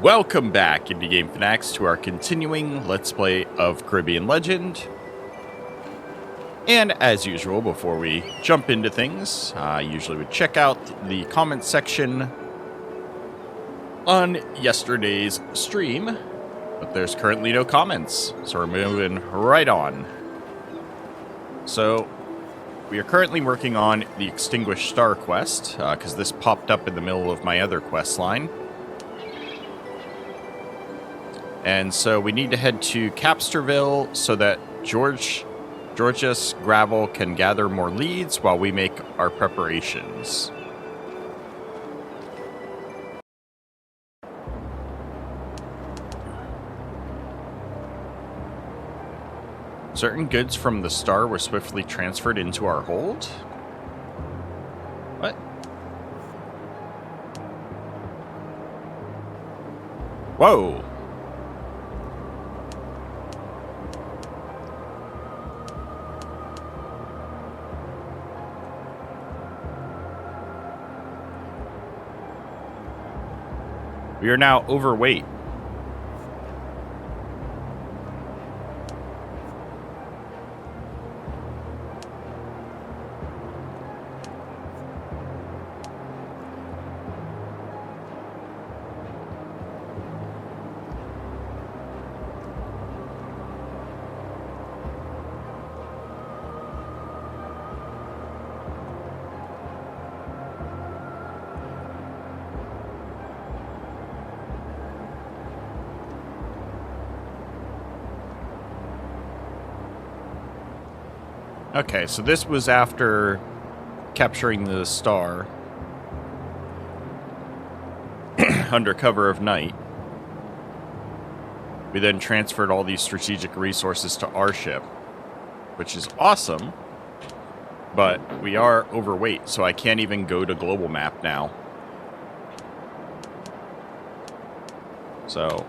Welcome back, Indie Game Fanatics, to our continuing Let's Play of Caribbean Legend. And as usual, before we jump into things, I usually would check out the comment section on yesterday's stream, but there's currently no comments, so we're moving right on. So, we are currently working on the Extinguished Star quest, because this popped up in the middle of my other quest line. And so we need to head to Capt'nville so that Georgius Gravel can gather more leads while we make our preparations. Certain goods from the Star were swiftly transferred into our hold? What? Whoa! We are now overweight. Okay, so this was after capturing the Star under cover of night. We then transferred all these strategic resources to our ship, which is awesome, but we are overweight, so I can't even go to global map now. So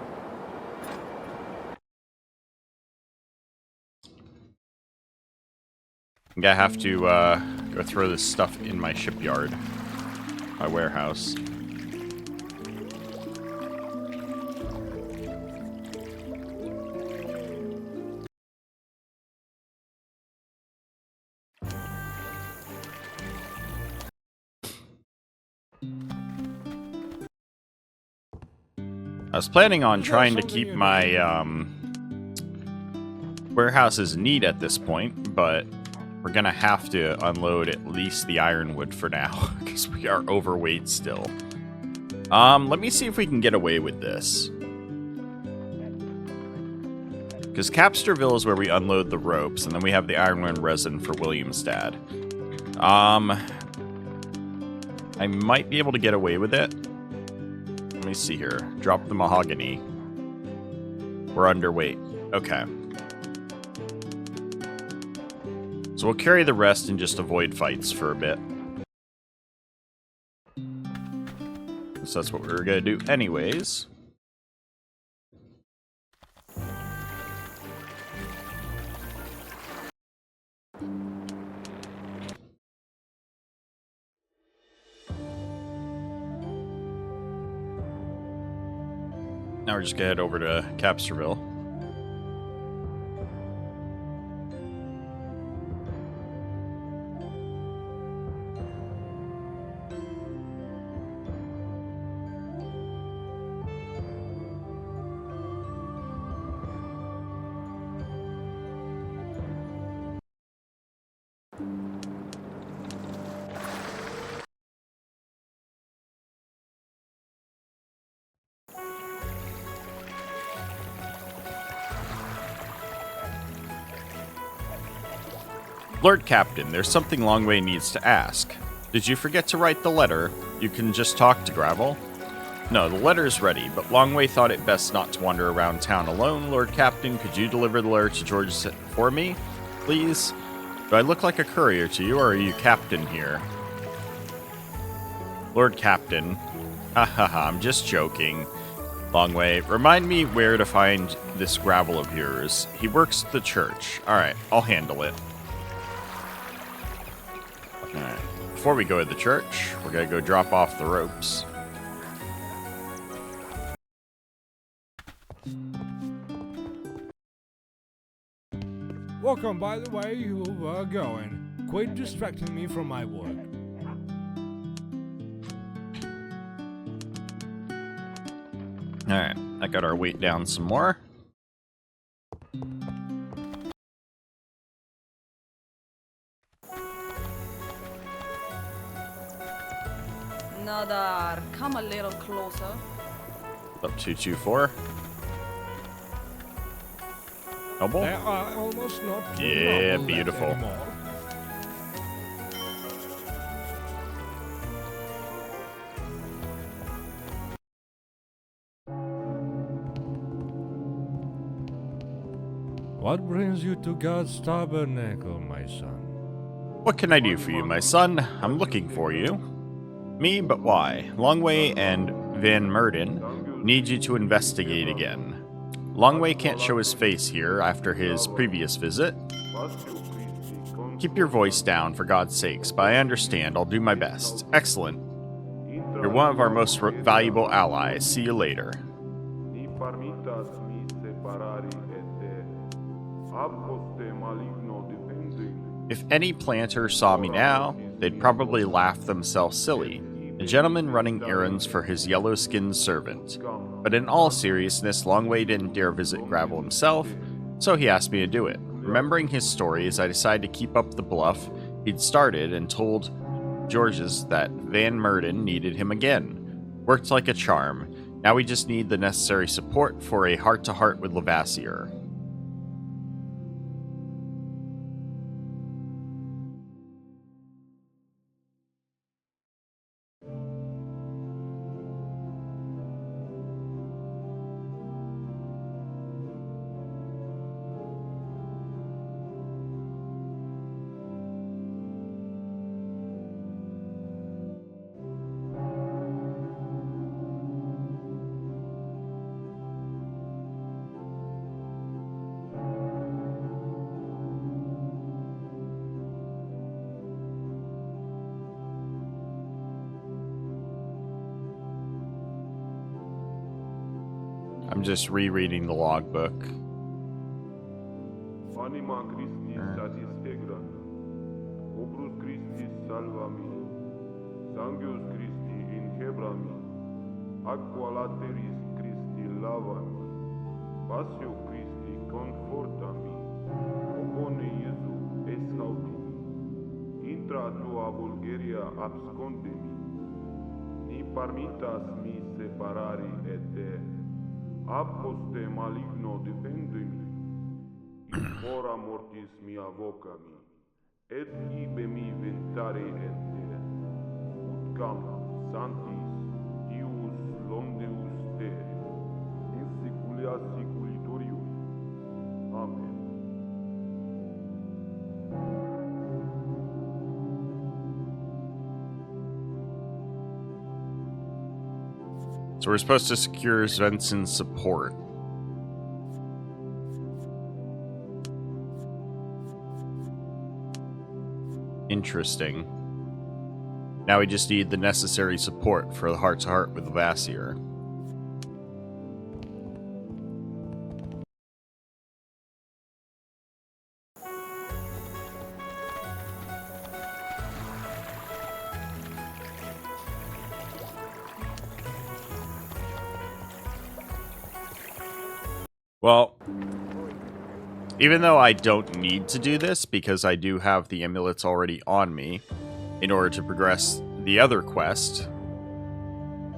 I'm gonna have to go throw this stuff in my shipyard, my warehouse. I was planning on trying to keep my warehouses neat at this point, but we're gonna have to unload at least the ironwood for now, because we are overweight still. Let me see if we can get away with this. Because Capt'nville is where we unload the ropes, and then we have the ironwood resin for Williamstad. I might be able to get away with it. Let me see here. Drop the mahogany. We're underweight. Okay. So we'll carry the rest and just avoid fights for a bit. So that's what we were going to do anyways. Now we're just going to head over to Capt'nville. Lord Captain, there's something Longway needs to ask. Did you forget to write the letter? You can just talk to Gravel. No, the letter's ready, but Longway thought it best not to wander around town alone. Lord Captain, could you deliver the letter to George for me? Please? Do I look like a courier to you, or are you Captain here? Lord Captain. Hahaha, I'm just joking. Longway, remind me where to find this Gravel of yours. He works at the church. Alright, I'll handle it. Alright, before we go to the church, we're gonna go drop off the ropes. Welcome, by the way, you were going. Quit distracting me from my work. Alright, I got our weight down some more. Nadar, come a little closer. Up 224. Noble? There are almost not two Yeah, noble left beautiful. anymore. What brings you to God's tabernacle, my son? What can I do for you, my son? I'm looking for you. Me, but why? Longway and Van Murden need you to investigate again. Longway can't show his face here after his previous visit. Keep your voice down, for God's sakes, but I understand. I'll do my best. Excellent. You're one of our most valuable allies. See you later. If any planter saw me now, they'd probably laugh themselves silly. A gentleman running errands for his yellow-skinned servant. But in all seriousness, Longway didn't dare visit Gravel himself, so he asked me to do it. Remembering his stories, I decided to keep up the bluff he'd started and told Georges that Van Murden needed him again. Worked like a charm. Now we just need the necessary support for a heart-to-heart with Levasseur. I'm just rereading the logbook. Anima Christi satisfegra, obrus Christi salvami, sanguis Christi inhebrami, aqua lateris Christi lavami, passio Christi confortami, opone Iesu escautimi, intra tua Bulgaria abscondemi, ni parmitas mi separari et te, ab poste maligno defendemi, in hora mortis mia vocami, et ibe mi ventare et te, utcam santis Dius londeus te, in seculia seculitorium. Amen. So we're supposed to secure Svensson's support. Interesting. Now we just need the necessary support for the heart-to-heart with Levasseur. Well, even though I don't need to do this, because I do have the amulets already on me, in order to progress the other quest,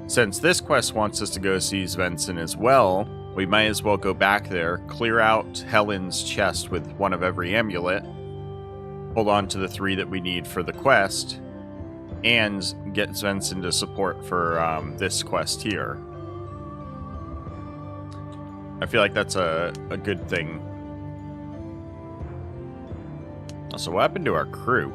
since this quest wants us to go see Svensson as well, we might as well go back there, clear out Helen's chest with one of every amulet, hold on to the 3 that we need for the quest, and get Svensson to support for this quest here. I feel like that's a good thing. So what happened to our crew?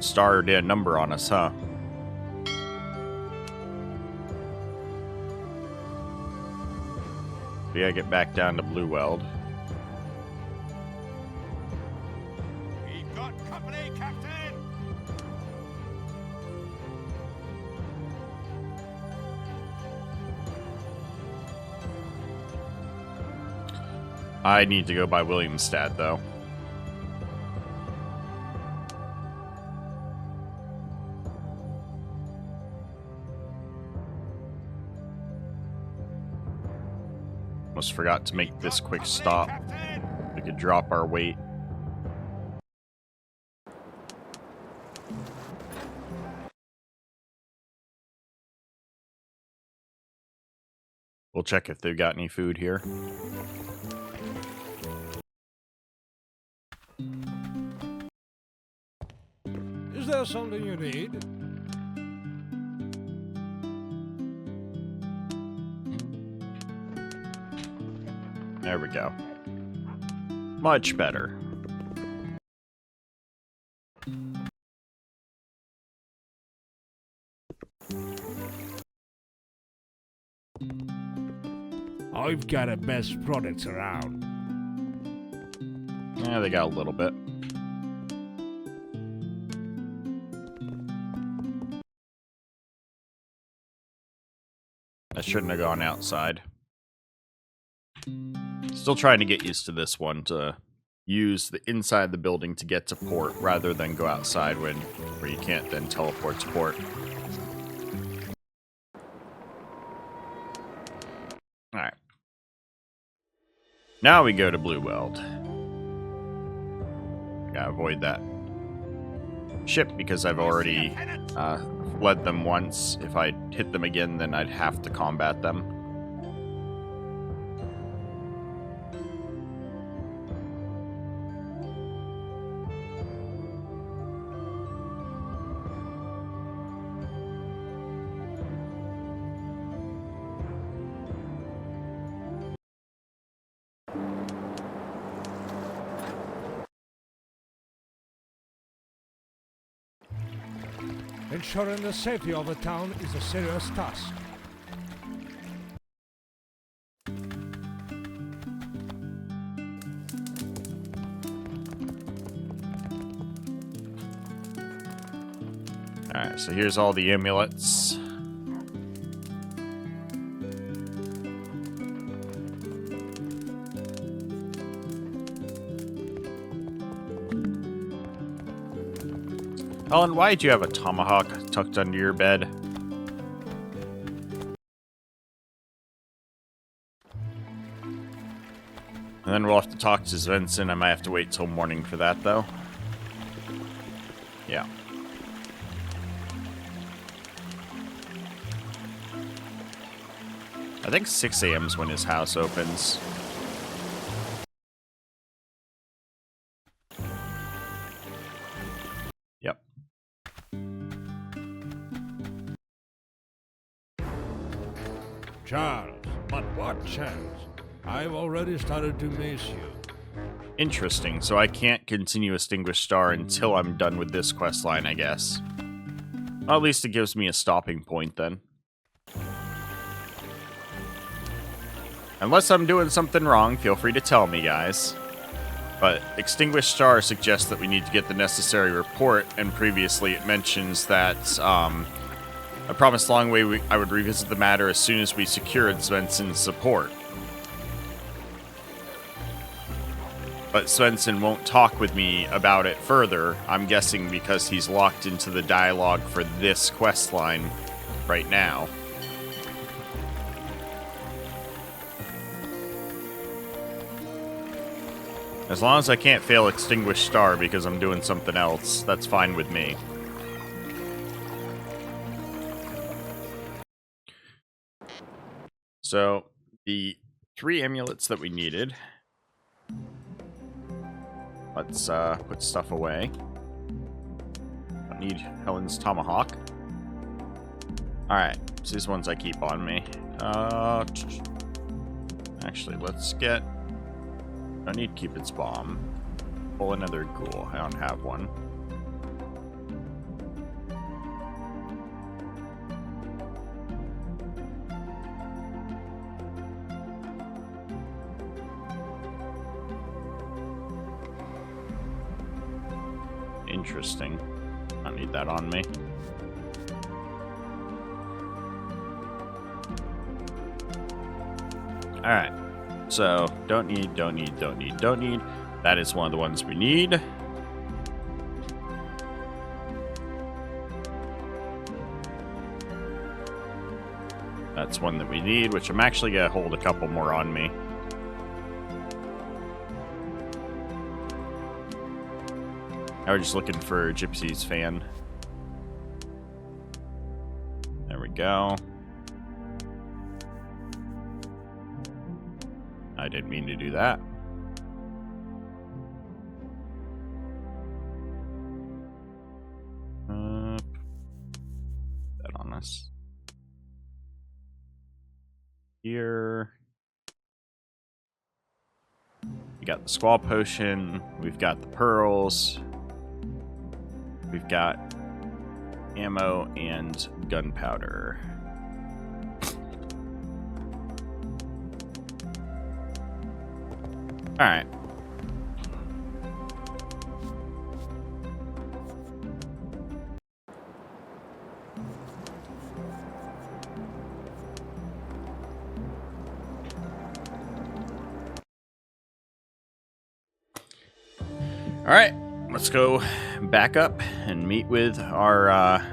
Star did a number on us, huh? We gotta get back down to Blue Weld. We've got company, Captain! I need to go by Williamstad, though. Almost forgot to make this quick stop. We could drop our weight. We'll check if they've got any food here. Is there something you need? There we go. Much better. I've got the best products around. Yeah, they got a little bit. I shouldn't have gone outside. Still trying to get used to this one, to use the inside of the building to get to port rather than go outside where you can't then teleport to port. Alright. Now we go to Blue Weld. Gotta avoid that ship because I've already fled them once. If I hit them again, then I'd have to combat them. Ensuring the safety of the town is a serious task. Alright, so here's all the amulets. Helen, why do you have a tomahawk tucked under your bed? And then we'll have to talk to Svensson. I might have to wait till morning for that, though. Yeah. I think 6 a.m. is when his house opens. Yep. Charles, but what chance? I've already started to miss you. Interesting, so I can't continue Extinguished Star until I'm done with this quest line, I guess. Well, at least it gives me a stopping point, then. Unless I'm doing something wrong, feel free to tell me, guys. But Extinguished Star suggests that we need to get the necessary report, and previously it mentions that, I promised Longway I would revisit the matter as soon as we secured Svensson's support. But Svensson won't talk with me about it further, I'm guessing because he's locked into the dialogue for this quest line right now. As long as I can't fail Extinguished Star because I'm doing something else, that's fine with me. So, the 3 amulets that we needed. Let's put stuff away. Don't need Helen's tomahawk. Alright, so these ones I keep on me. Actually, let's get... I need Cupid's bomb. Pull another ghoul. I don't have one. Interesting. I don't need that on me. Alright. So, don't need. That is one of the ones we need. That's one that we need, which I'm actually going to hold a couple more on me. Now we're just looking for Gypsy's fan. There we go. I didn't mean to do that. That on us. Here. We got the squall potion. We've got the pearls. We've got ammo and gunpowder. All right. All right, let's go back up and meet with our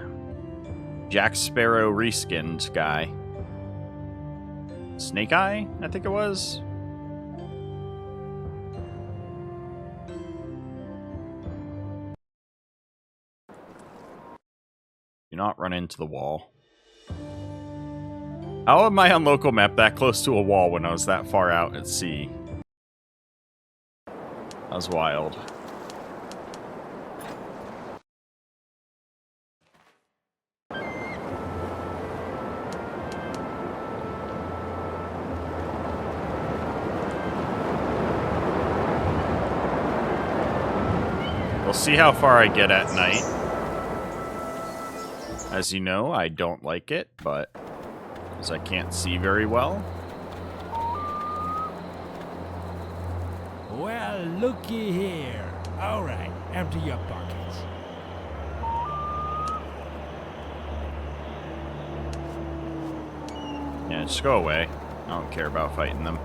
Jack Sparrow reskinned guy. Snake Eye, I think it was. Do not run into the wall. How am I on local map that close to a wall when I was that far out at sea? That was wild. We'll see how far I get at night. As you know, I don't like it, but because I can't see very well. Well, looky here. All right, empty your pockets. Yeah, just go away. I don't care about fighting them.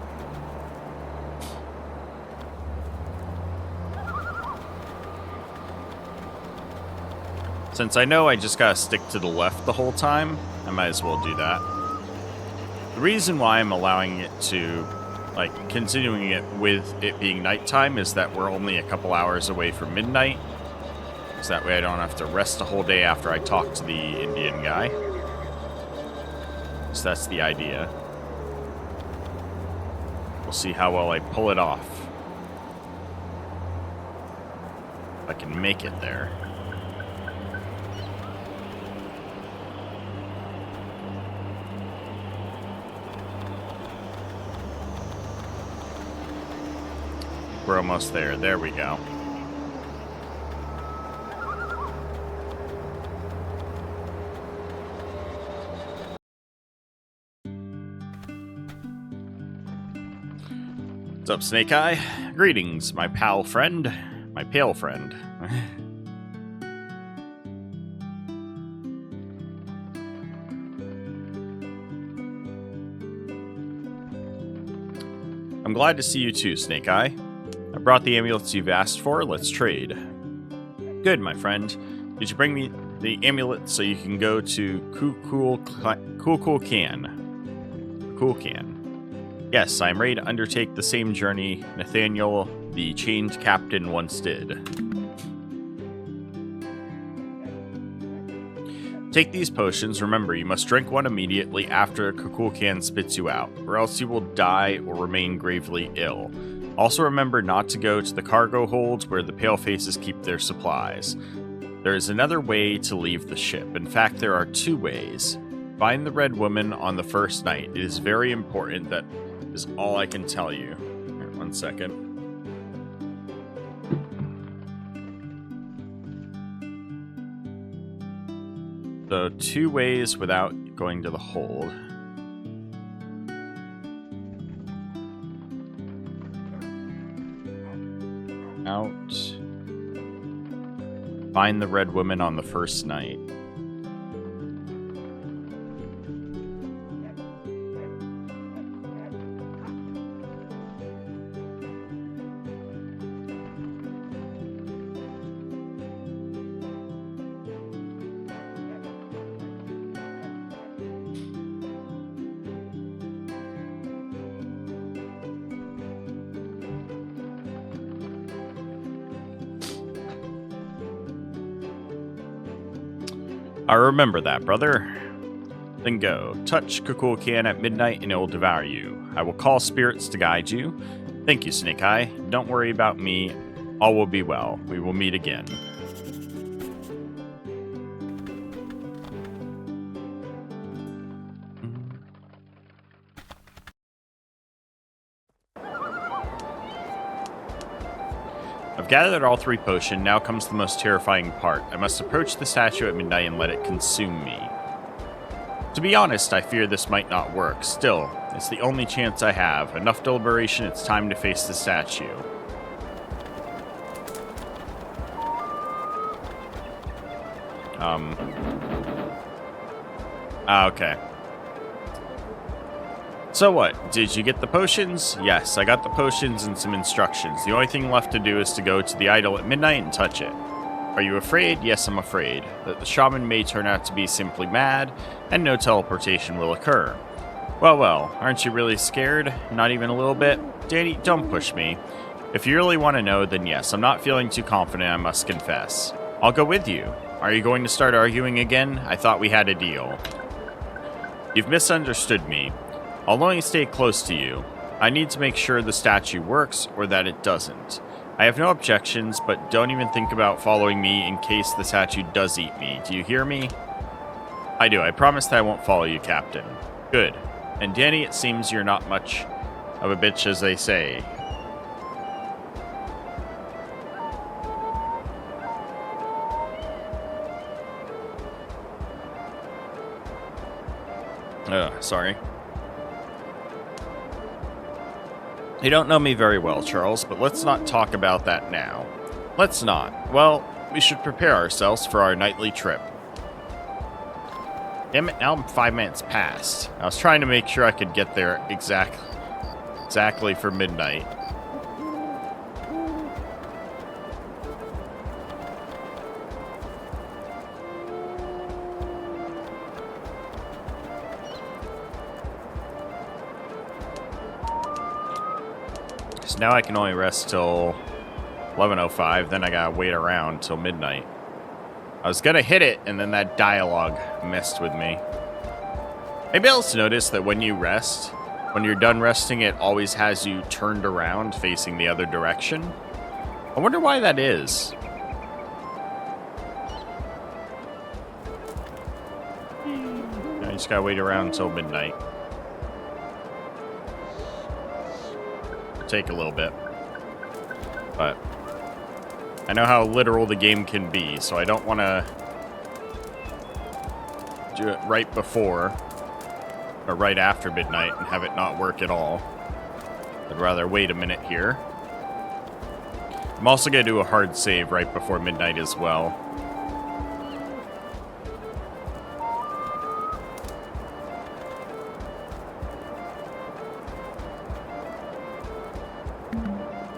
Since I know I just gotta stick to the left the whole time, I might as well do that. The reason why I'm allowing it to, like, continuing it with it being nighttime is that we're only a couple hours away from midnight. So that way I don't have to rest a whole day after I talk to the Indian guy. So that's the idea. We'll see how well I pull it off. If I can make it there. We're almost there. There we go. What's up, Snake Eye? Greetings, my pal friend. My pale friend. I'm glad to see you too, Snake Eye. I brought the amulets you've asked for. Let's trade. Good, my friend. Did you bring me the amulet so you can go to Cool Can? Yes, I am ready to undertake the same journey Nathaniel, the chained captain, once did. Take these potions. Remember, you must drink one immediately after Kukulkan spits you out, or else you will die or remain gravely ill. Also remember not to go to the cargo holds where the palefaces keep their supplies. There is another way to leave the ship. In fact, there are two ways. Find the red woman on the first night. It is very important. That is all I can tell you. Here, 1 second. So, two ways without going to the hold. Out. Find the red woman on the first night. I remember that, brother. Then go. Touch Kukulkan at midnight and it will devour you. I will call spirits to guide you. Thank you, Snake Eye. Don't worry about me. All will be well. We will meet again. I've gathered all 3 potions. Now comes the most terrifying part. I must approach the statue at midnight and let it consume me. To be honest, I fear this might not work. Still, it's the only chance I have. Enough deliberation, it's time to face the statue. Okay. So what? Did you get the potions? Yes, I got the potions and some instructions. The only thing left to do is to go to the idol at midnight and touch it. Are you afraid? Yes, I'm afraid. That the shaman may turn out to be simply mad, and no teleportation will occur. Well, aren't you really scared? Not even a little bit? Danny, don't push me. If you really want to know, then yes, I'm not feeling too confident, I must confess. I'll go with you. Are you going to start arguing again? I thought we had a deal. You've misunderstood me. I'll only stay close to you. I need to make sure the statue works, or that it doesn't. I have no objections, but don't even think about following me in case the statue does eat me. Do you hear me? I do. I promise that I won't follow you, Captain. Good. And Danny, it seems you're not much of a bitch as they say. Sorry. You don't know me very well, Charles, but let's not talk about that now. Let's not. Well, we should prepare ourselves for our nightly trip. Damn it, now I'm 5 minutes past. I was trying to make sure I could get there exactly for midnight. So now I can only rest till 11:05, then I gotta wait around till midnight. I was gonna hit it, and then that dialogue messed with me. Maybe I'll also notice that when you rest, when you're done resting, it always has you turned around facing the other direction. I wonder why that is. I just gotta wait around until midnight. Take a little bit, but I know how literal the game can be, so I don't want to do it right before or right after midnight and have it not work at all. I'd rather wait a minute here. I'm also going to do a hard save right before midnight as well.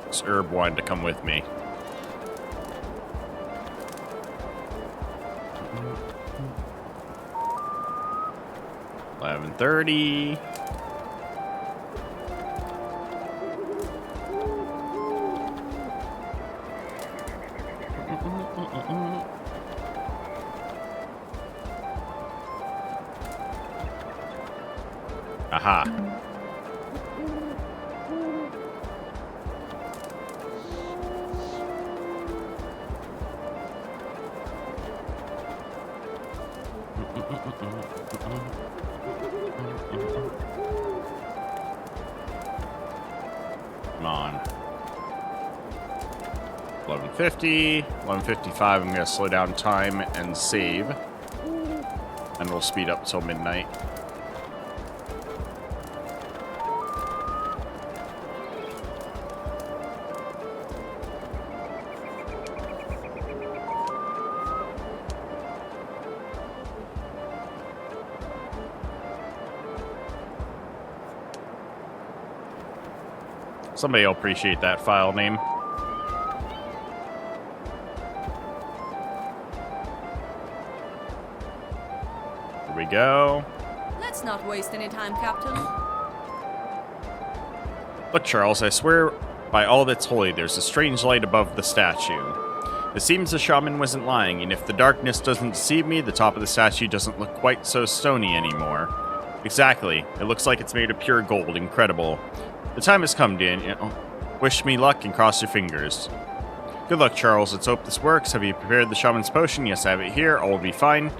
This herb wanted to come with me. $11:30. Aha. Come on. 11:50, 11:55. I'm gonna slow down time and save, and we'll speed up till midnight. Somebody will appreciate that file name. Here we go. Let's not waste any time, Captain. Look, Charles, I swear by all that's holy, there's a strange light above the statue. It seems the shaman wasn't lying, and if the darkness doesn't deceive me, the top of the statue doesn't look quite so stony anymore. Exactly. It looks like it's made of pure gold. Incredible. The time has come, Daniel. Wish me luck and cross your fingers. Good luck, Charles. Let's hope this works. Have you prepared the shaman's potion? Yes, I have it here. All will be fine.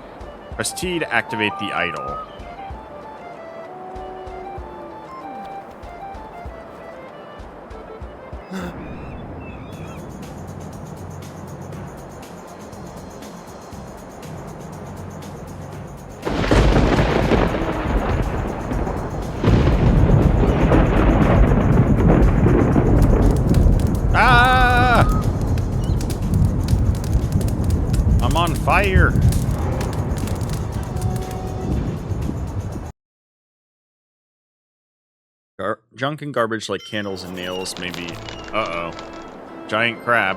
Press T to activate the idol. I'm on fire. Junk and garbage like candles and nails, maybe. Uh-oh. Giant crab.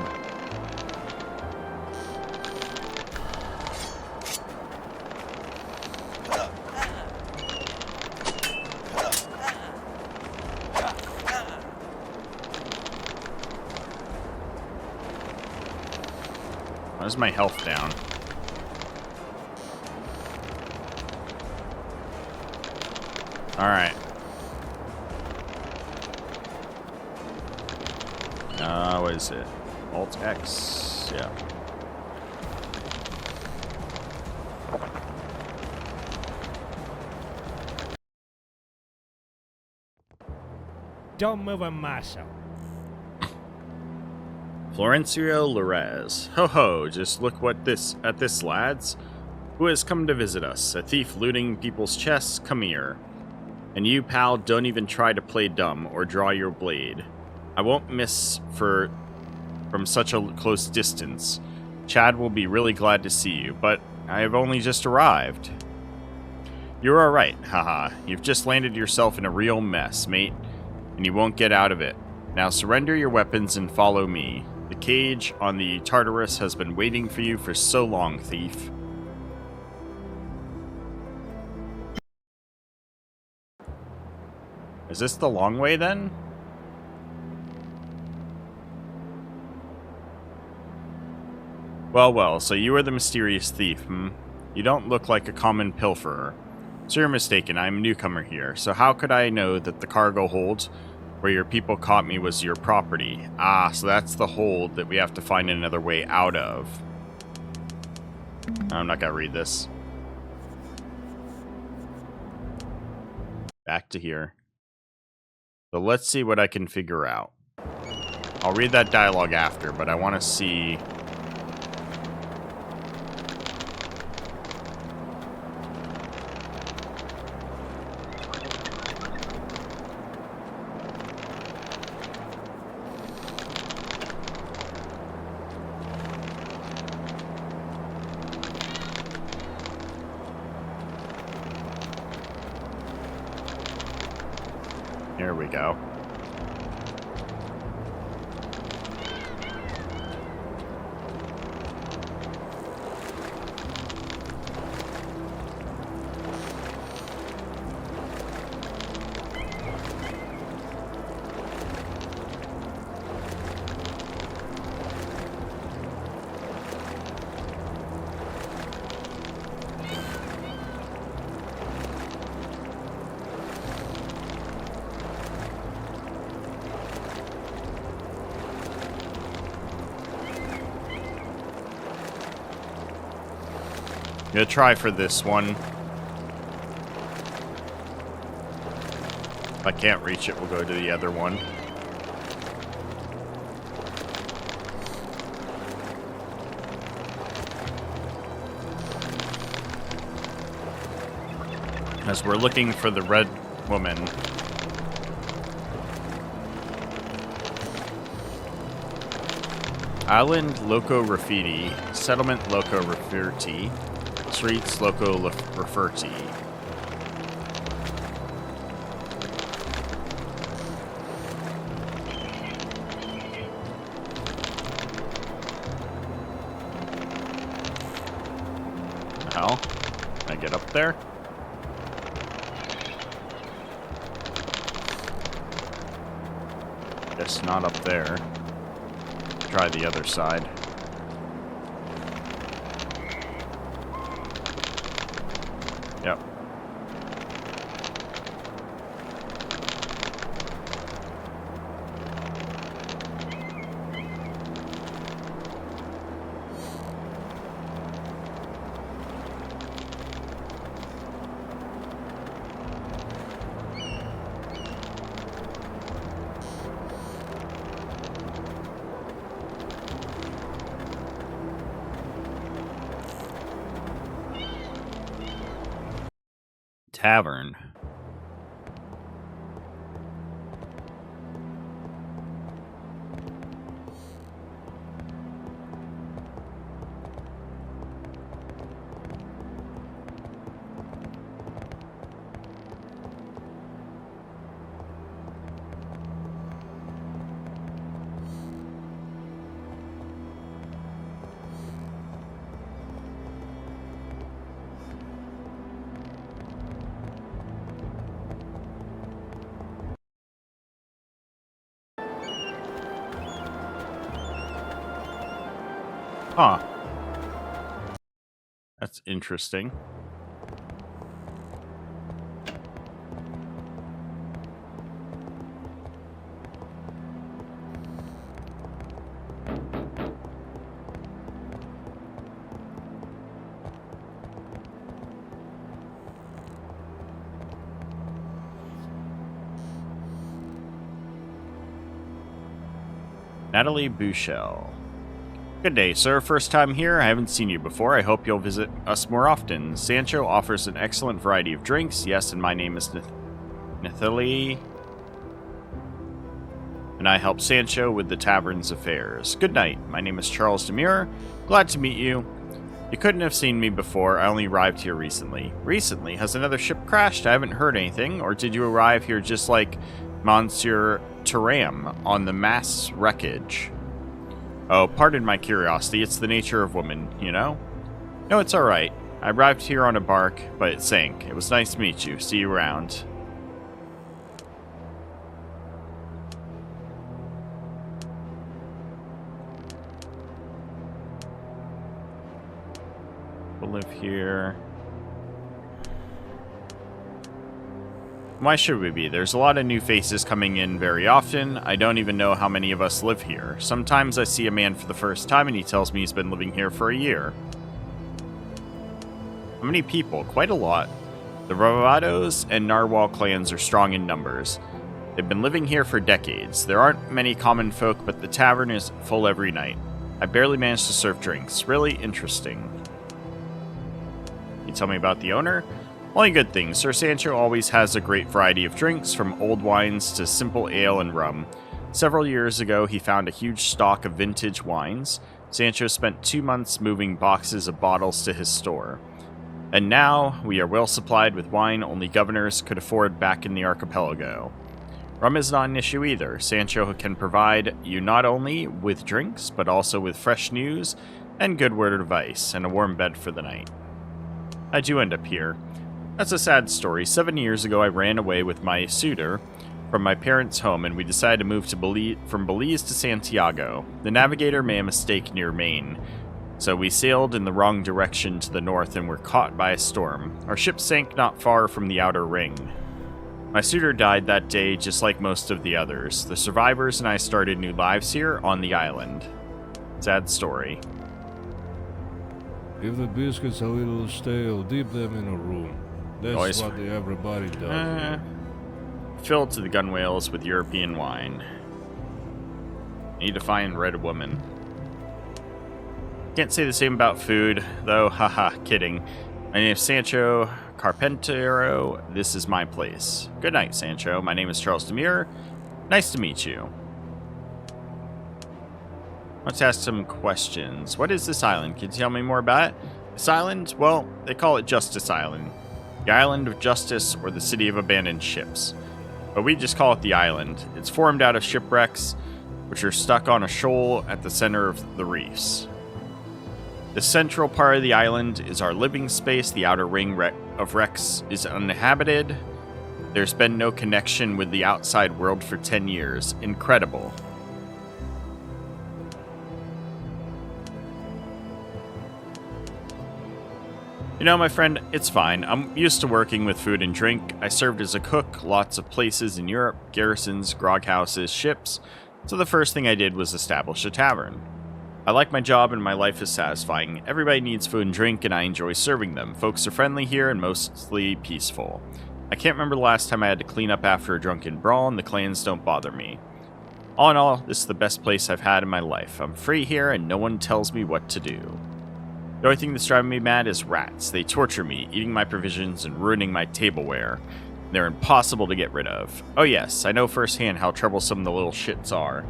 Why's my health down? Alright. What is it? Alt X? Yeah. Don't move a muscle. Florencio Lorez. Ho ho, just look at this, lads. Who has come to visit us? A thief looting people's chests? Come here. And you, pal, don't even try to play dumb or draw your blade. I won't miss from such a close distance. Chad will be really glad to see you, but I have only just arrived. You're alright, haha. You've just landed yourself in a real mess, mate, and you won't get out of it. Now surrender your weapons and follow me. The cage on the Tartarus has been waiting for you for so long, thief. Is this the long way, then? Well, well, so you are the mysterious thief, hmm? You don't look like a common pilferer. So you're mistaken, I'm a newcomer here. So how could I know that the cargo hold where your people caught me was your property? Ah, so that's the hold that we have to find another way out of. I'm not gonna read this. Back to here. So let's see what I can figure out. I'll read that dialogue after, but I want to see... Here we go. I'm gonna try for this one. If I can't reach it, we'll go to the other one. As we're looking for the red woman. Island Loco Graffiti, Settlement Loco Rafferty, Streets Loco Rafferty. Hell, can I get up there? Guess not up there. Try the other side. Yep. Tavern. Huh. That's interesting. Natalie Bouchel. Good day, sir. First time here. I haven't seen you before. I hope you'll visit us more often. Sancho offers an excellent variety of drinks. Yes, and my name is Nathalie. And I help Sancho with the tavern's affairs. Good night. My name is Charles Demure. Glad to meet you. You couldn't have seen me before. I only arrived here recently. Recently? Has another ship crashed? I haven't heard anything. Or did you arrive here just like Monsieur Taram on the mass wreckage? Oh, pardon my curiosity. It's the nature of women, you know? No, it's alright. I arrived here on a bark, but it sank. It was nice to meet you. See you around. We'll live here. Why should we be? There's a lot of new faces coming in very often. I don't even know how many of us live here. Sometimes I see a man for the first time and he tells me he's been living here for a year. How many people? Quite a lot. The Bravados and Narwhal clans are strong in numbers. They've been living here for decades. There aren't many common folk, but the tavern is full every night. I barely manage to serve drinks. Really interesting. You tell me about the owner? Only good things. Sir Sancho always has a great variety of drinks, from old wines to simple ale and rum. Several years ago, he found a huge stock of vintage wines. Sancho spent 2 months moving boxes of bottles to his store. And now, we are well supplied with wine only governors could afford back in the archipelago. Rum is not an issue either. Sancho can provide you not only with drinks, but also with fresh news and good word of advice, and a warm bed for the night. How'd you end up here? That's a sad story. 7 years ago, I ran away with my suitor from my parents' home, and we decided to move to from Belize to Santiago. The navigator made a mistake near Maine, so we sailed in the wrong direction to the north and were caught by a storm. Our ship sank not far from the outer ring. My suitor died that day, just like most of the others. The survivors and I started new lives here on the island. Sad story. If the biscuits a little stale, dip them in a room. That's what everybody does. Filled to the gunwales with European wine. Need to find red woman. Can't say the same about food, though. Haha, kidding. My name is Sancho Carpentero. This is my place. Good night, Sancho. My name is Charles Demure. Nice to meet you. Let's ask some questions. What is this island? Can you tell me more about it? This island? Well, they call it Justice Island. The Island of Justice, or the City of Abandoned Ships. But we just call it the island. It's formed out of shipwrecks, which are stuck on a shoal at the center of the reefs. The central part of the island is our living space. The outer ring of wrecks is uninhabited. There's been no connection with the outside world for 10 years. Incredible. You know, my friend, it's fine. I'm used to working with food and drink. I served as a cook, lots of places in Europe, garrisons, grog houses, ships, so the first thing I did was establish a tavern. I like my job and my life is satisfying. Everybody needs food and drink, and I enjoy serving them. Folks are friendly here and mostly peaceful. I can't remember the last time I had to clean up after a drunken brawl, and the clans don't bother me. All in all, this is the best place I've had in my life. I'm free here, and no one tells me what to do. The only thing that's driving me mad is rats. They torture me, eating my provisions and ruining my tableware. They're impossible to get rid of. Oh yes, I know firsthand how troublesome the little shits are.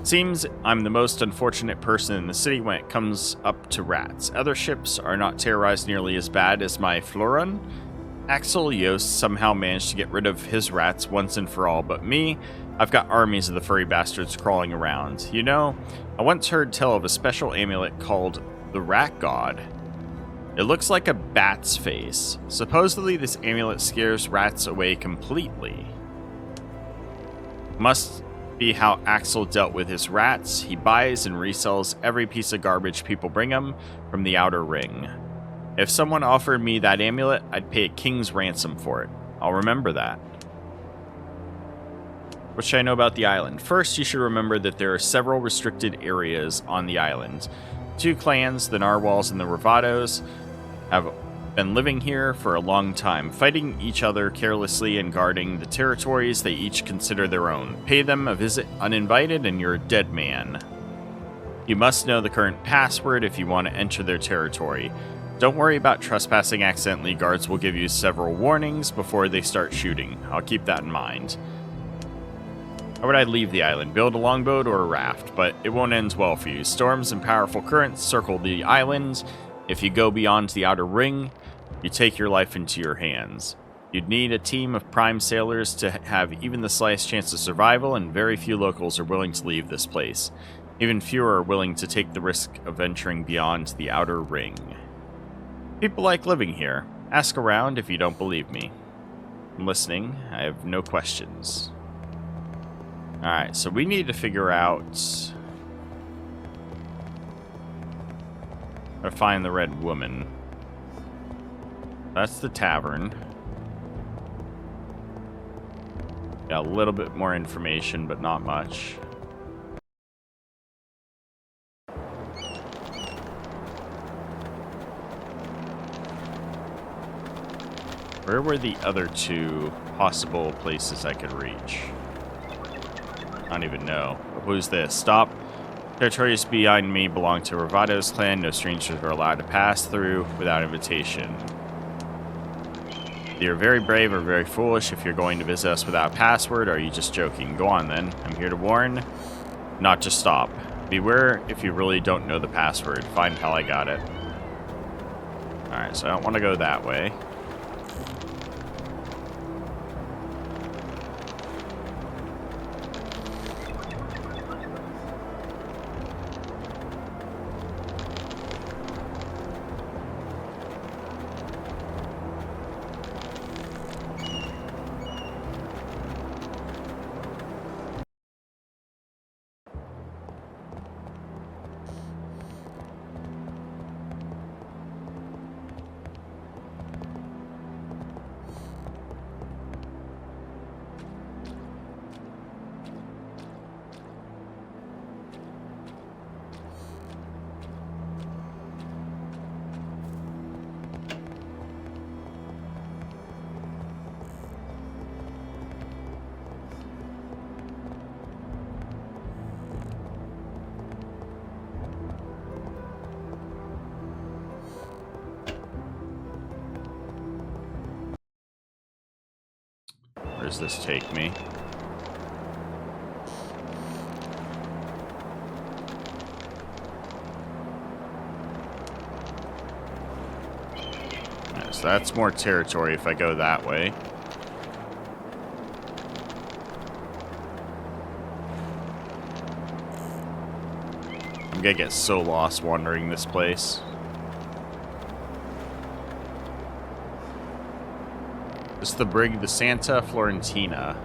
Seems I'm the most unfortunate person in the city when it comes up to rats. Other ships are not terrorized nearly as bad as my Florun. Axel Yost somehow managed to get rid of his rats once and for all, but me, I've got armies of the furry bastards crawling around. You know, I once heard tell of a special amulet called the Rat God. It looks like a bat's face. Supposedly this amulet scares rats away completely. Must be how Axel dealt with his rats. He buys and resells every piece of garbage people bring him from the outer ring. If someone offered me that amulet, I'd pay a king's ransom for it. I'll remember that. What should I know about the island? First, you should remember that there are several restricted areas on the island. 2 clans, the Narwhals and the Ravados, have been living here for a long time, fighting each other carelessly and guarding the territories they each consider their own. Pay them a visit uninvited and you're a dead man. You must know the current password if you want to enter their territory. Don't worry about trespassing accidentally. Guards will give you several warnings before they start shooting. I'll keep that in mind. How would I leave the island? Build a longboat or a raft, but it won't end well for you. Storms and powerful currents circle the island. If you go beyond the outer ring, you take your life into your hands. You'd need a team of prime sailors to have even the slightest chance of survival, and very few locals are willing to leave this place. Even fewer are willing to take the risk of venturing beyond the outer ring. People like living here. Ask around if you don't believe me. I'm listening. I have no questions. Alright, so we need to figure out how to find the red woman. That's the tavern. Got a little bit more information, but not much. Where were the other 2 possible places I could reach? I don't even know. Who's this? Stop. Territories behind me belong to Ravado's clan. No strangers are allowed to pass through without invitation. You're very brave or very foolish if you're going to visit us without a password, or are you just joking? Go on then. I'm here to warn, not to stop. Beware if you really don't know the password. Find how I got it. Alright, so I don't want to go that way. Where does this take me? Yeah, so that's more territory if I go that way. I'm gonna get so lost wandering this place. This is the brig, the Santa Florentina.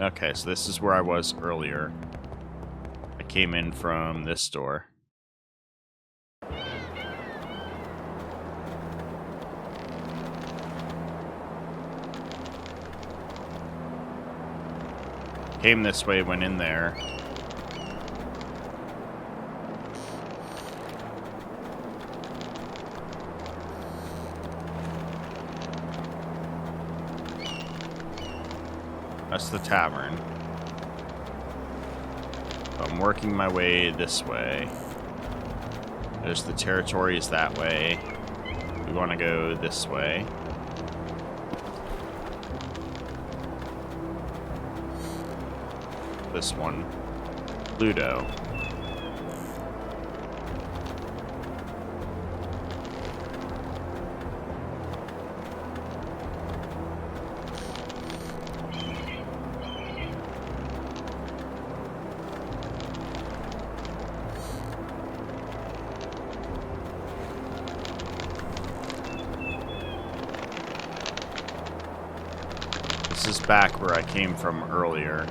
Okay, so this is where I was earlier. I came in from this door. Came this way, went in there. That's the tavern. So I'm working my way this way. There's the territories that way. We want to go this way. This one. Ludo. This is back where I came from earlier.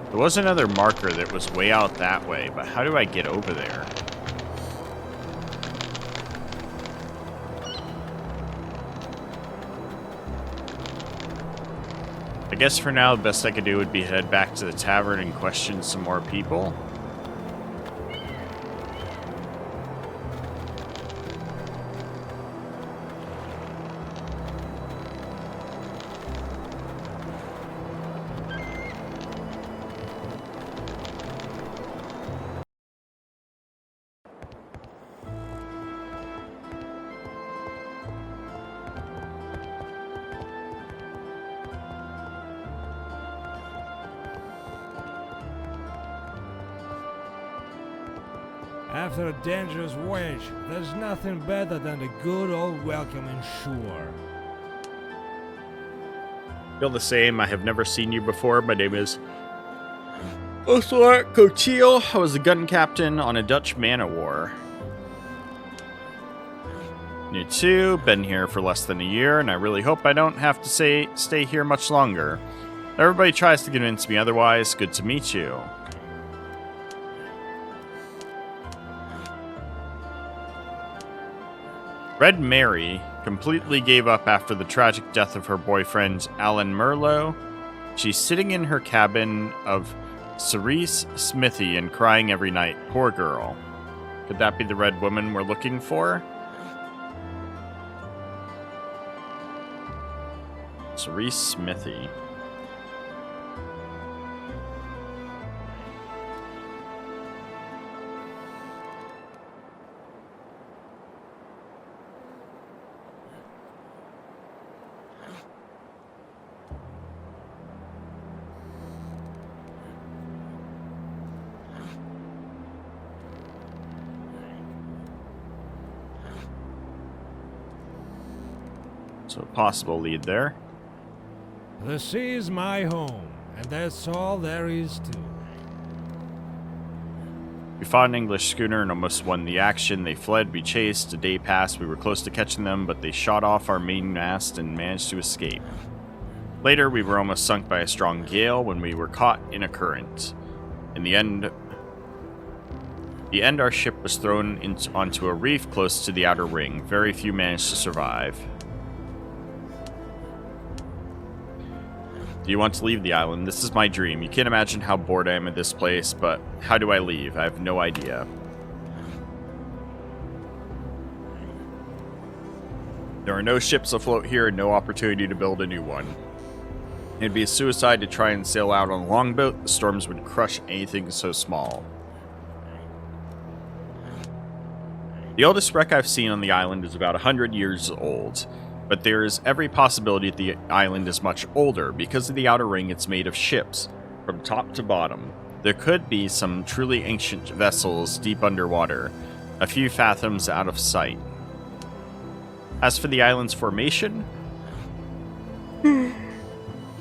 There was another marker that was way out that way, but how do I get over there? I guess for now, the best I could do would be head back to the tavern and question some more people. After a dangerous voyage, there's nothing better than the good old welcoming shore. Feel the same. I have never seen you before. My name is Oslar Cochiel. I was a gun captain on a Dutch man-o-war. You too. Been here for less than a year, and I really hope I don't have to stay here much longer. Everybody tries to convince me otherwise. Good to meet you. Red Mary completely gave up after the tragic death of her boyfriend, Alan Merlot. She's sitting in her cabin of Cerise Smithy and crying every night. Poor girl. Could that be the red woman we're looking for? Cerise Smithy. So a possible lead there. The sea is my home, and that's all there is to it. We fought an English schooner and almost won the action. They fled, we chased, a day passed, we were close to catching them, but they shot off our main mast and managed to escape. Later, we were almost sunk by a strong gale when we were caught in a current. In the end, our ship was thrown onto a reef close to the outer ring. Very few managed to survive. Do you want to leave the island? This is my dream. You can't imagine how bored I am at this place, but how do I leave? I have no idea. There are no ships afloat here and no opportunity to build a new one. It'd be a suicide to try and sail out on a longboat. The storms would crush anything so small. The oldest wreck I've seen on the island is about 100 years old. But there is every possibility that the island is much older. Because of the outer ring, it's made of ships, from top to bottom. There could be some truly ancient vessels deep underwater, a few fathoms out of sight. As for the island's formation,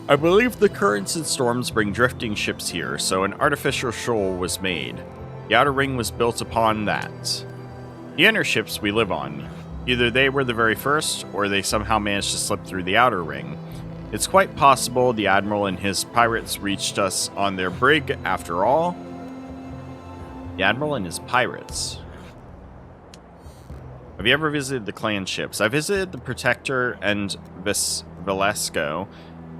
I believe the currents and storms bring drifting ships here, so an artificial shoal was made. The outer ring was built upon that. The inner ships we live on. Either they were the very first, or they somehow managed to slip through the outer ring. It's quite possible the Admiral and his pirates reached us on their brig after all. The Admiral and his pirates. Have you ever visited the clan ships? I visited the Protector and Velasco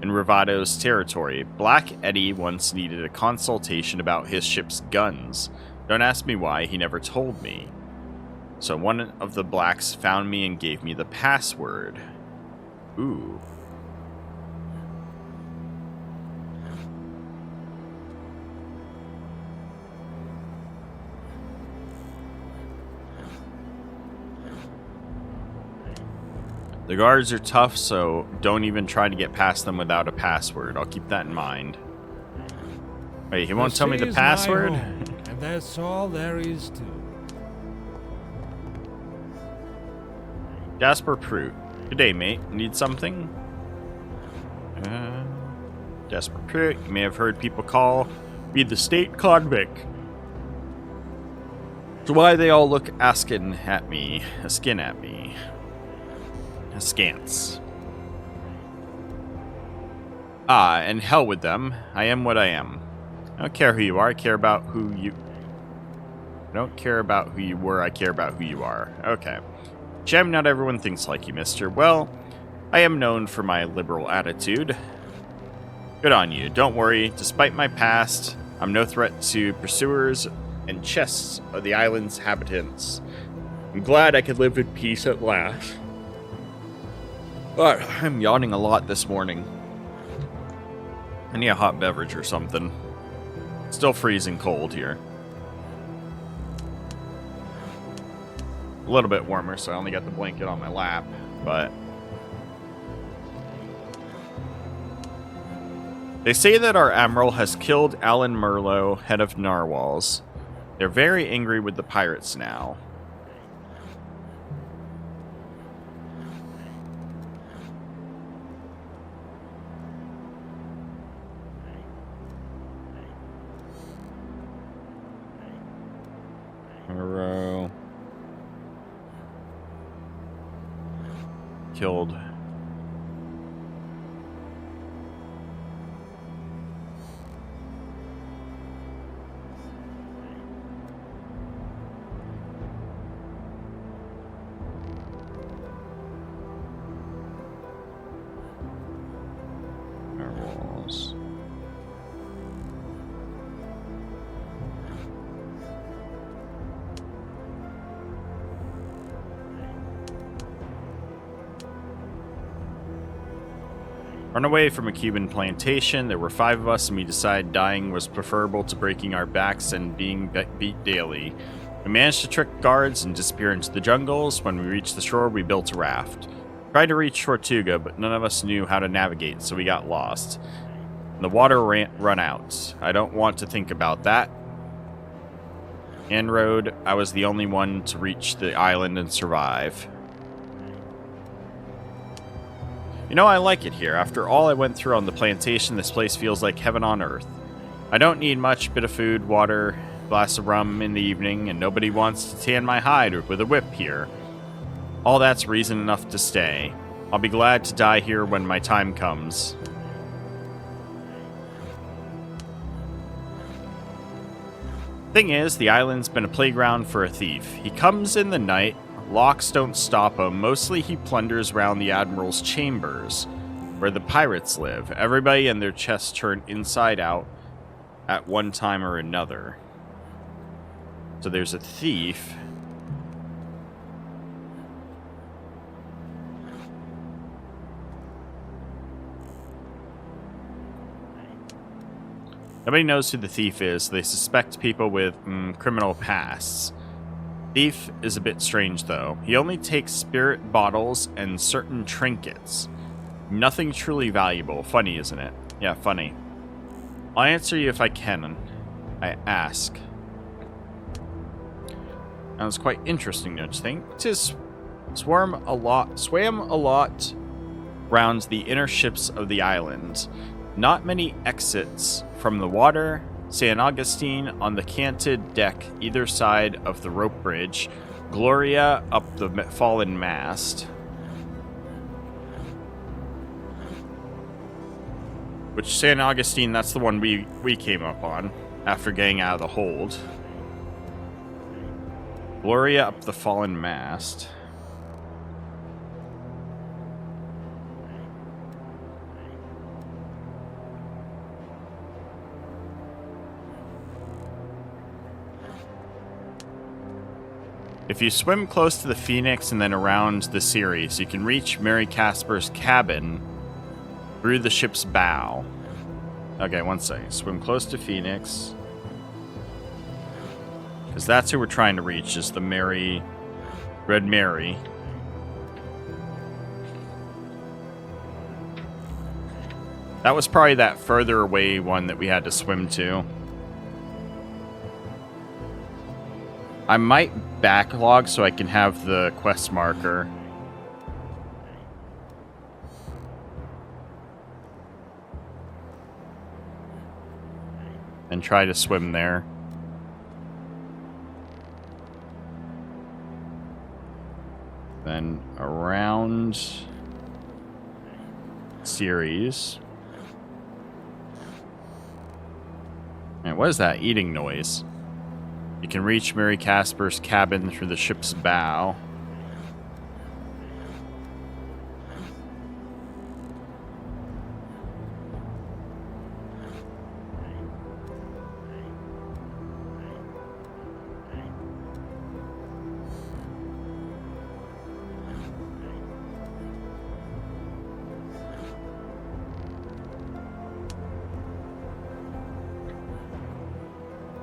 in Rivado's territory. Black Eddie once needed a consultation about his ship's guns. Don't ask me why, he never told me. So one of the blacks found me and gave me the password. Ooh. The guards are tough, so don't even try to get past them without a password. I'll keep that in mind. Wait, he won't tell me the password? And that's all there is to it. Jasper Prout. Good day, mate. Need something? Jasper Prout. You may have heard people call me the state convict. So why they all look askin at me, askance. Ah, and hell with them. I am what I am. I don't care who you are. I care about who you... I don't care about who you were. I care about who you are. Okay. Shame not everyone thinks like you, mister. Well, I am known for my liberal attitude. Good on you. Don't worry. Despite my past, I'm no threat to pursuers and chests of the island's inhabitants. I'm glad I could live in peace at last. I'm yawning a lot this morning. I need a hot beverage or something. Still freezing cold here. A little bit warmer, so I only got the blanket on my lap, but... They say that our admiral has killed Alan Merlo, head of Narwhals. They're very angry with the pirates now. Merlo killed Narwhals. Run away from a Cuban plantation. There were 5 of us, and we decided dying was preferable to breaking our backs and being beat daily. We managed to trick guards and disappear into the jungles. When we reached the shore, we built a raft. Tried to reach Tortuga, but none of us knew how to navigate, so we got lost. The water run out. I don't want to think about that. Road, I was the only one to reach the island and survive. You know, I like it here. After all I went through on the plantation, this place feels like heaven on earth. I don't need much, bit of food, water, glass of rum in the evening, and nobody wants to tan my hide with a whip here. All that's reason enough to stay. I'll be glad to die here when my time comes. Thing is, the island's been a playground for a thief. He comes in the night. Locks don't stop him. Mostly he plunders around the Admiral's chambers, where the pirates live. Everybody and their chests turn inside out at one time or another. So there's a thief. Nobody knows who the thief is. They suspect people with criminal pasts. Thief is a bit strange, though. He only takes spirit bottles and certain trinkets. Nothing truly valuable. Funny, isn't it? Yeah, funny. I'll answer you if I can. I ask. That was quite interesting, don't you think? Tis swam a lot round the inner ships of the island. Not many exits from the water. San Augustine on the canted deck either side of the rope bridge. Gloria up the fallen mast. Which, San Augustine, that's the one we came up on after getting out of the hold. Gloria up the fallen mast. If you swim close to the Phoenix and then around the Ceres, you can reach Mary Casper's cabin through the ship's bow. Okay, one second. Swim close to Phoenix. Because that's who we're trying to reach, is the Red Mary. That was probably that further away one that we had to swim to. I might backlog so I can have the quest marker. And try to swim there. Then around Ceres. And what is that eating noise? You can reach Mary Casper's cabin through the ship's bow.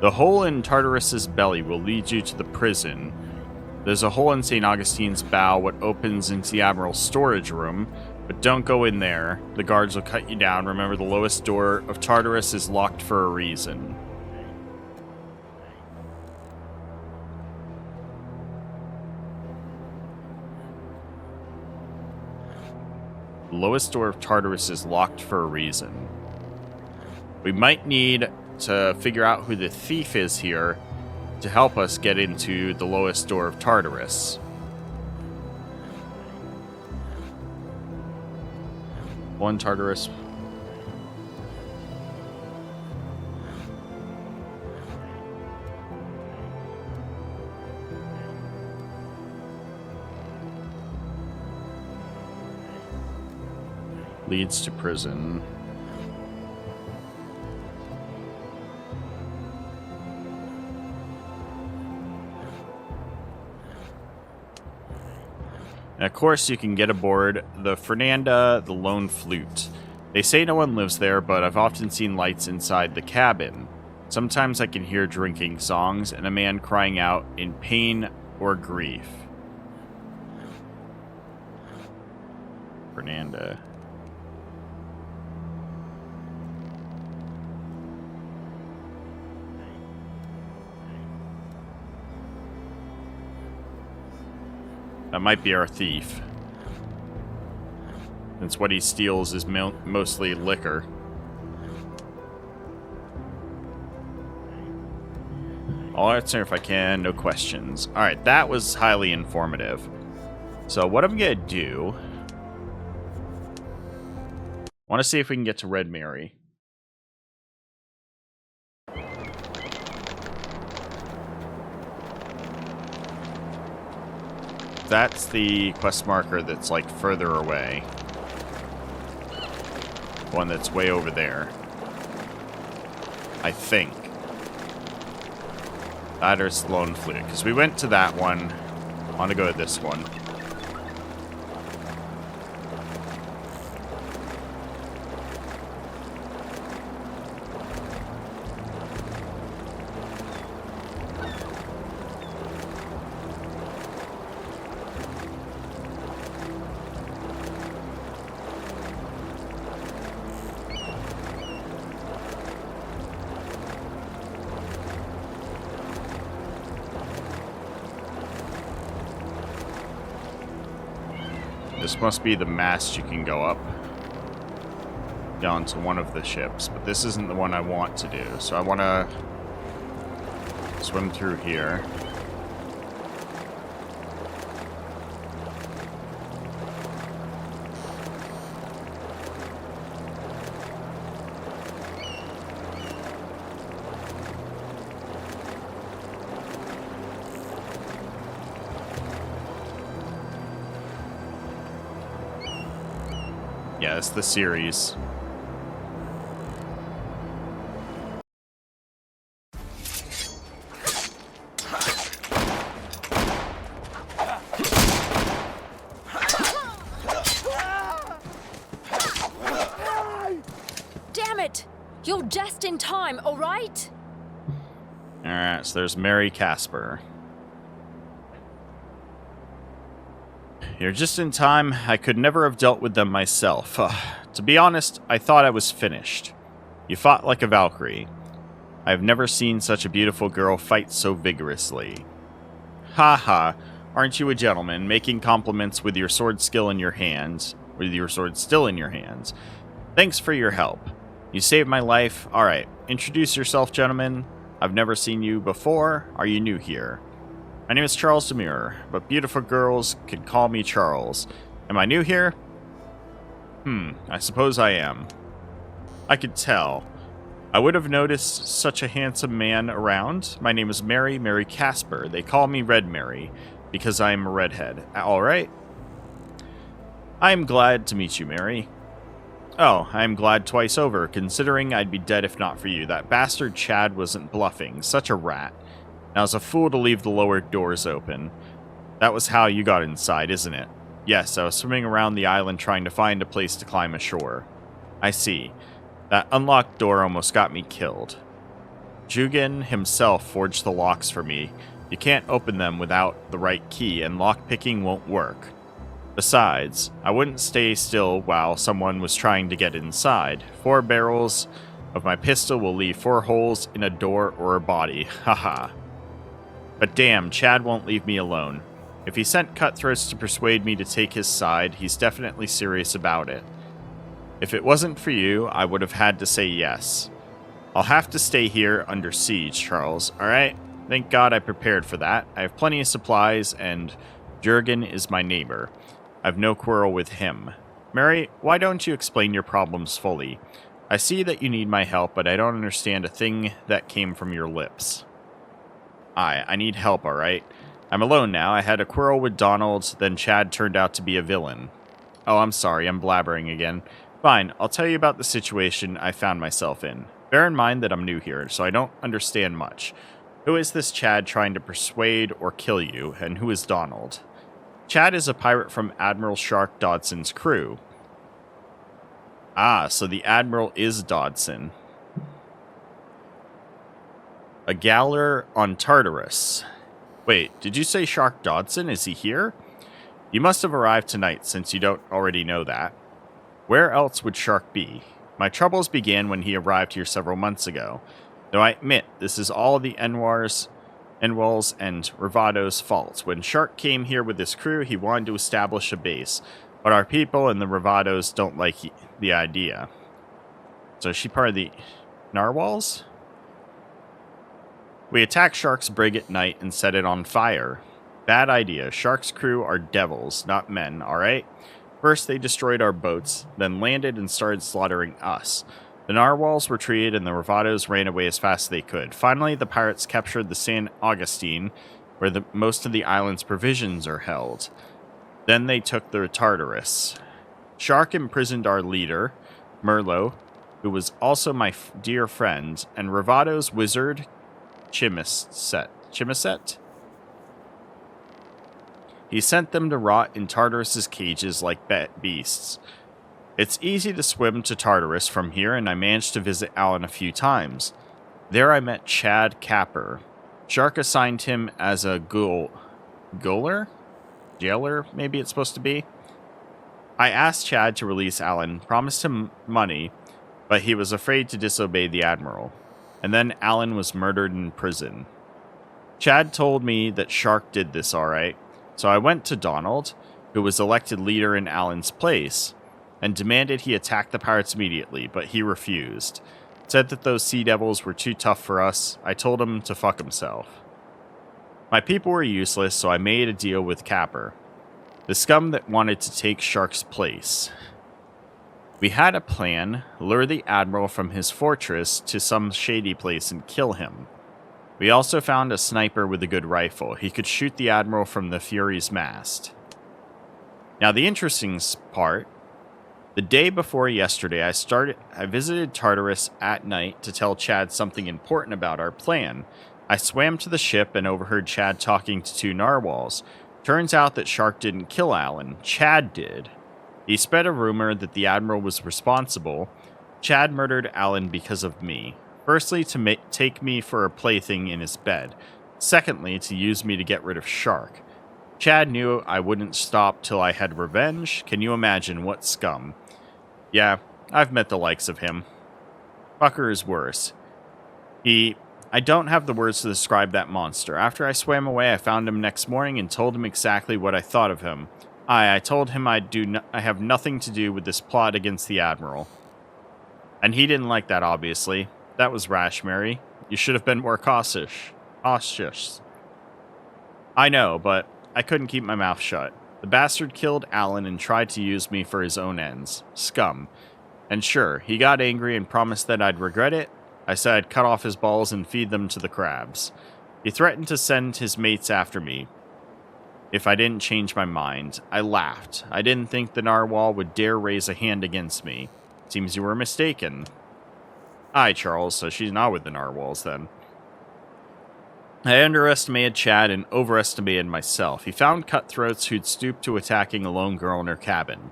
The hole in Tartarus's belly will lead you to the prison. There's a hole in St. Augustine's bow what opens into the Admiral's storage room, but don't go in there. The guards will cut you down. Remember, the lowest door of Tartarus is locked for a reason. The lowest door of Tartarus is locked for a reason. We might need to figure out who the thief is here to help us get into the lowest door of Tartarus. One Tartarus. Leads to prison. And of course, you can get aboard the Fernanda, the Lone Flute. They say no one lives there, but I've often seen lights inside the cabin. Sometimes I can hear drinking songs and a man crying out in pain or grief. Fernanda. That might be our thief. Since what he steals is mostly liquor. I'll answer if I can, no questions. Alright, that was highly informative. So what I'm going to do... I want to see if we can get to Red Mary. That's the quest marker that's like further away. One that's way over there. I think. That or Lone Flute. Because we went to that one. I want to go to this one. This must be the mast you can go up down to one of the ships, but this isn't the one I want to do. So I want to swim through here. Yeah, it's the series. Damn it! You're just in time, alright? Alright, so there's Mary Casper. You're just in time. I could never have dealt with them myself. To be honest, I thought I was finished. You fought like a Valkyrie. I have never seen such a beautiful girl fight so vigorously. Ha ha, aren't you a gentleman, making compliments with your sword skill in your hands, with your sword still in your hands. Thanks for your help. You saved my life. Alright, introduce yourself, gentlemen. I've never seen you before. Are you new here? My name is Charles Demure, but beautiful girls can call me Charles. Am I new here? I suppose I am. I could tell. I would have noticed such a handsome man around. My name is Mary Casper. They call me Red Mary, because I am a redhead. Alright. I am glad to meet you, Mary. Oh, I am glad twice over, considering I'd be dead if not for you. That bastard Chad wasn't bluffing. Such a rat. I was a fool to leave the lower doors open. That was how you got inside, isn't it? Yes, I was swimming around the island trying to find a place to climb ashore. I see. That unlocked door almost got me killed. Jugan himself forged the locks for me. You can't open them without the right key, and lockpicking won't work. Besides, I wouldn't stay still while someone was trying to get inside. 4 barrels of my pistol will leave 4 holes in a door or a body. Haha. But damn, Chad won't leave me alone. If he sent cutthroats to persuade me to take his side, he's definitely serious about it. If it wasn't for you, I would have had to say yes. I'll have to stay here under siege, Charles, alright? Thank God I prepared for that. I have plenty of supplies, and Jurgen is my neighbor. I've no quarrel with him. Mary, why don't you explain your problems fully? I see that you need my help, but I don't understand a thing that came from your lips. I need help, alright? I'm alone now. I had a quarrel with Donald, then Chad turned out to be a villain. Oh, I'm sorry, I'm blabbering again. Fine, I'll tell you about the situation I found myself in. Bear in mind that I'm new here, so I don't understand much. Who is this Chad trying to persuade or kill you, and who is Donald? Chad is a pirate from Admiral Shark Dodson's crew. Ah, so the Admiral is Dodson. A galler on Tartarus. Wait, did you say Shark Dodson? Is he here? You must have arrived tonight, since you don't already know that. Where else would Shark be? My troubles began when he arrived here several months ago. Though I admit, this is all the Enwal's and Rivado's fault. When Shark came here with his crew, he wanted to establish a base. But our people and the Rivados don't like the idea. So is she part of the Narwhals? We attacked Shark's brig at night and set it on fire. Bad idea. Shark's crew are devils, not men, alright? First, they destroyed our boats, then landed and started slaughtering us. The Narwhals retreated and the Rivados ran away as fast as they could. Finally, the pirates captured the San Augustine, where most of the island's provisions are held. Then they took the Tartarus. Shark imprisoned our leader, Merlot, who was also my dear friend, and Rivado's wizard, Chimiset? He sent them to rot in Tartarus's cages like beasts. It's easy to swim to Tartarus from here, and I managed to visit Alan a few times. There I met Chad Capper. Shark assigned him as a Jailer, maybe it's supposed to be. I asked Chad to release Alan, promised him money, but he was afraid to disobey the Admiral. And then Alan was murdered in prison. Chad told me that Shark did this alright, so I went to Donald, who was elected leader in Alan's place, and demanded he attack the pirates immediately, but he refused. Said that those sea devils were too tough for us. I told him to fuck himself. My people were useless, so I made a deal with Capper, the scum that wanted to take Shark's place. We had a plan, lure the Admiral from his fortress to some shady place and kill him. We also found a sniper with a good rifle. He could shoot the Admiral from the Fury's mast. Now the interesting part The day before yesterday, I visited Tartarus at night to tell Chad something important about our plan. I swam to the ship and overheard Chad talking to two narwhals. Turns out that Shark didn't kill Alan. Chad did. He spread a rumor that the Admiral was responsible. Chad murdered Alan because of me. Firstly, to take me for a plaything in his bed. Secondly, to use me to get rid of Shark. Chad knew I wouldn't stop till I had revenge. Can you imagine what scum? Yeah, I've met the likes of him. Fucker is worse. I don't have the words to describe that monster. After I swam away, I found him next morning and told him exactly what I thought of him. I told him I have nothing to do with this plot against the Admiral. And he didn't like that, obviously. That was rash, Mary. You should have been more cautious. I know, but I couldn't keep my mouth shut. The bastard killed Alan and tried to use me for his own ends. Scum. And sure, he got angry and promised that I'd regret it. I said I'd cut off his balls and feed them to the crabs. He threatened to send his mates after me if I didn't change my mind. I laughed. I didn't think the narwhal would dare raise a hand against me. Seems you were mistaken. Aye, Charles, so she's not with the narwhals then. I underestimated Chad and overestimated myself. He found cutthroats who'd stoop to attacking a lone girl in her cabin.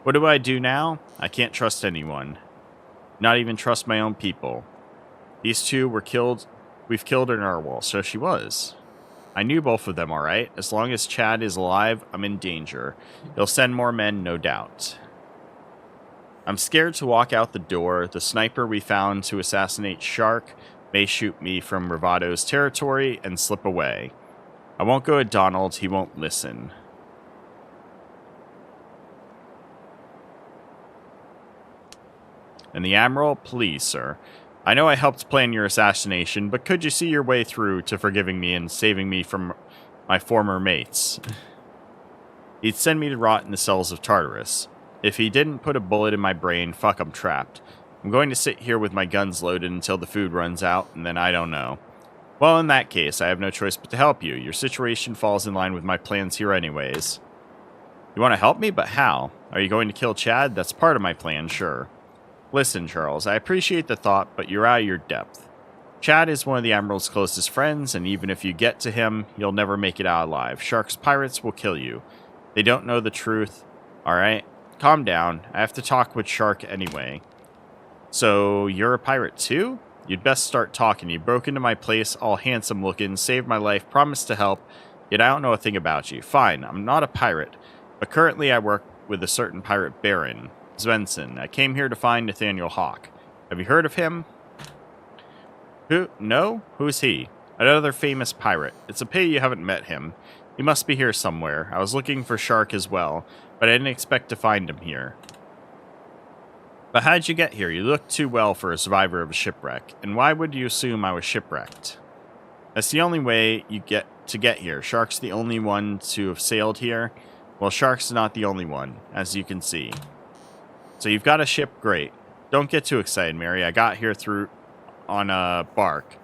What do I do now? I can't trust anyone. Not even trust my own people. These two were killed. We've killed a narwhal, so she was. I knew both of them, all right. As long as Chad is alive, I'm in danger. He'll send more men, no doubt. I'm scared to walk out the door. The sniper we found to assassinate Shark may shoot me from Bravado's territory and slip away. I won't go at Donald. He won't listen. And the Admiral, please, sir. I know I helped plan your assassination, but could you see your way through to forgiving me and saving me from my former mates? He'd send me to rot in the cells of Tartarus. If he didn't put a bullet in my brain, fuck, I'm trapped. I'm going to sit here with my guns loaded until the food runs out, and then I don't know. Well, in that case, I have no choice but to help you. Your situation falls in line with my plans here anyways. You want to help me? But how? Are you going to kill Chad? That's part of my plan, sure. Listen, Charles, I appreciate the thought, but you're out of your depth. Chad is one of the Admiral's closest friends, and even if you get to him, you'll never make it out alive. Shark's pirates will kill you. They don't know the truth. Alright? Calm down. I have to talk with Shark anyway. So, you're a pirate too? You'd best start talking. You broke into my place, all handsome looking, saved my life, promised to help, yet I don't know a thing about you. Fine, I'm not a pirate, but currently I work with a certain pirate baron, Svensson. I came here to find Nathaniel Hawke. Have you heard of him? Who? No? Who's he? Another famous pirate. It's a pity you haven't met him. He must be here somewhere. I was looking for Shark as well, but I didn't expect to find him here. But how'd you get here? You look too well for a survivor of a shipwreck. And why would you assume I was shipwrecked? That's the only way you get here. Shark's the only one to have sailed here. Well, Shark's not the only one, as you can see. So you've got a ship, great. Don't get too excited, Mary. I got here on a bark.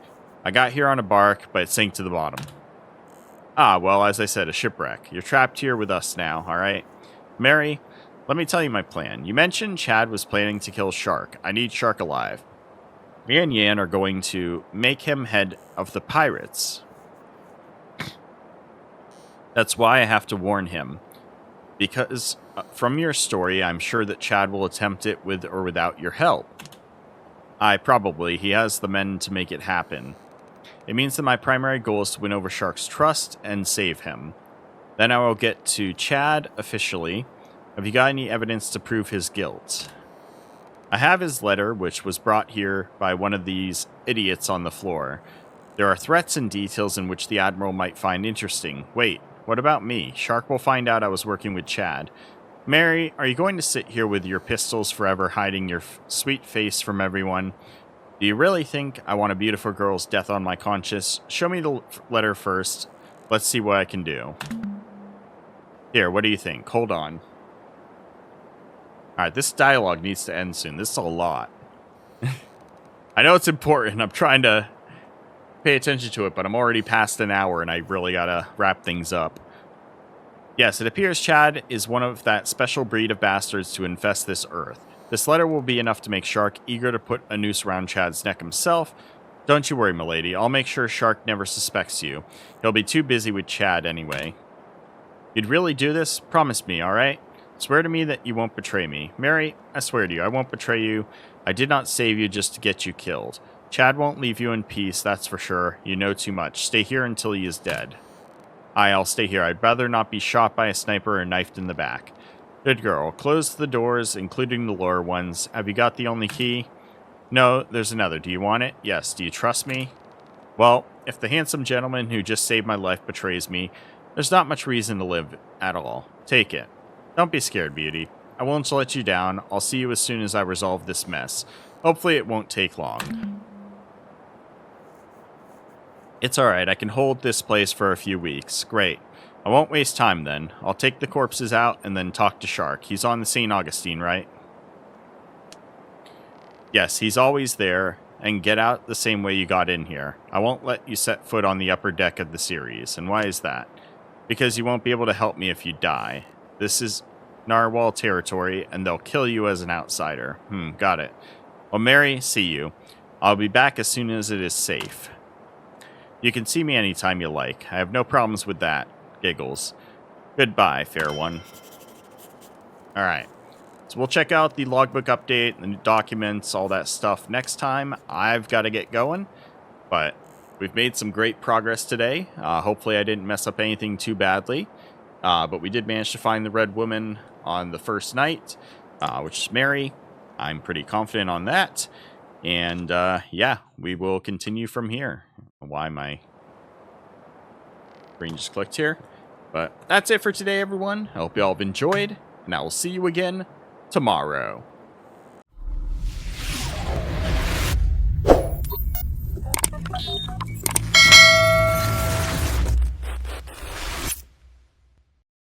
I got here on a bark, but it sank to the bottom. Ah, well, as I said, a shipwreck. You're trapped here with us now, alright? Mary, let me tell you my plan. You mentioned Chad was planning to kill Shark. I need Shark alive. Me and Yan are going to make him head of the pirates. That's why I have to warn him. Because from your story, I'm sure that Chad will attempt it with or without your help. Probably. He has the men to make it happen. It means that my primary goal is to win over Shark's trust and save him. Then I will get to Chad officially. Have you got any evidence to prove his guilt? I have his letter, which was brought here by one of these idiots on the floor. There are threats and details in which the Admiral might find interesting. Wait, what about me? Shark will find out I was working with Chad. Mary, are you going to sit here with your pistols forever, hiding your sweet face from everyone? Do you really think I want a beautiful girl's death on my conscience? Show me the letter first. Let's see what I can do. Here, what do you think? Hold on. Alright, this dialogue needs to end soon. This is a lot. I know it's important. I'm trying to pay attention to it, but I'm already past an hour and I really gotta wrap things up. Yes, it appears Chad is one of that special breed of bastards to infest this earth. This letter will be enough to make Shark eager to put a noose around Chad's neck himself. Don't you worry, milady. I'll make sure Shark never suspects you. He'll be too busy with Chad anyway. You'd really do this? Promise me, alright? Swear to me that you won't betray me. Mary, I swear to you, I won't betray you. I did not save you just to get you killed. Chad won't leave you in peace, that's for sure. You know too much. Stay here until he is dead. I'll stay here. I'd rather not be shot by a sniper or knifed in the back. Good girl. Close the doors, including the lower ones. Have you got the only key? No, there's another. Do you want it? Yes. Do you trust me? Well, if the handsome gentleman who just saved my life betrays me, there's not much reason to live at all. Take it. Don't be scared, beauty. I won't let you down. I'll see you as soon as I resolve this mess. Hopefully it won't take long. It's alright, I can hold this place for a few weeks. Great. I won't waste time then. I'll take the corpses out and then talk to Shark. He's on the St. Augustine, right? Yes, he's always there. And get out the same way you got in here. I won't let you set foot on the upper deck of the series. And why is that? Because you won't be able to help me if you die. This is Narwhal territory, and they'll kill you as an outsider. Got it. Well, Mary, see you. I'll be back as soon as it is safe. You can see me anytime you like. I have no problems with that. Giggles. Goodbye, fair one. Alright. So we'll check out the logbook update, the documents, all that stuff next time. I've got to get going. But we've made some great progress today. Hopefully I didn't mess up anything too badly. But we did manage to find the red woman on the first night, which is Mary. I'm pretty confident on that. And yeah, we will continue from here. Why my screen just clicked here. But that's it for today, everyone. I hope you all have enjoyed, and I will see you again tomorrow.